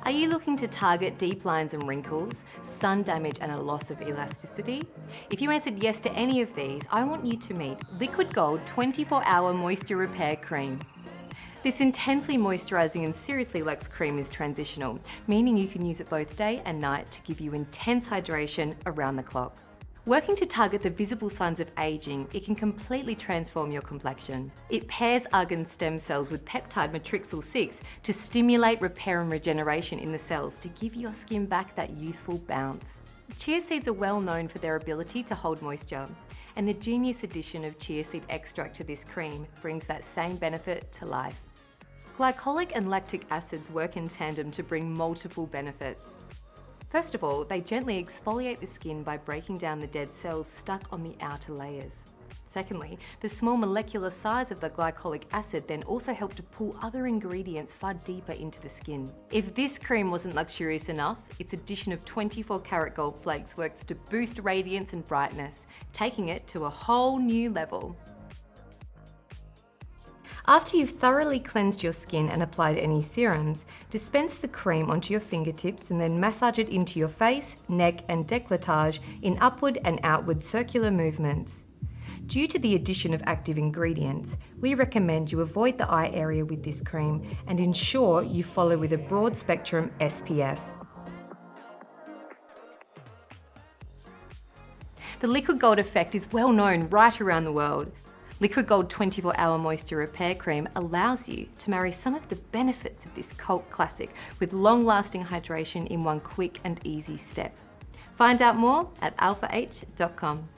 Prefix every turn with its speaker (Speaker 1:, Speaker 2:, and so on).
Speaker 1: Are you looking to target deep lines and wrinkles, sun damage and a loss of elasticity? If you answered yes to any of these, I want you to meet Liquid Gold 24-Hour Moisture Repair Cream. This intensely moisturising and seriously luxe cream is transitional, meaning you can use it both day and night to give you intense hydration around the clock. Working to target the visible signs of aging, it can completely transform your complexion. It pairs argan stem cells with peptide matrixyl 6 to stimulate repair and regeneration in the cells to give your skin back that youthful bounce. Chia seeds are well known for their ability to hold moisture, and the genius addition of chia seed extract to this cream brings that same benefit to life. Glycolic and lactic acids work in tandem to bring multiple benefits. First of all, they gently exfoliate the skin by breaking down the dead cells stuck on the outer layers. Secondly, the small molecular size of the glycolic acid then also help to pull other ingredients far deeper into the skin. If this cream wasn't luxurious enough, its addition of 24-karat gold flakes works to boost radiance and brightness, taking it to a whole new level. After you've thoroughly cleansed your skin and applied any serums, dispense the cream onto your fingertips and then massage it into your face, neck and décolletage in upward and outward circular movements. Due to the addition of active ingredients, we recommend you avoid the eye area with this cream and ensure you follow with a broad spectrum SPF. The Liquid Gold effect is well known right around the world. Liquid Gold 24-Hour Moisture Repair Cream allows you to marry some of the benefits of this cult classic with long-lasting hydration in one quick and easy step. Find out more at alphah.com.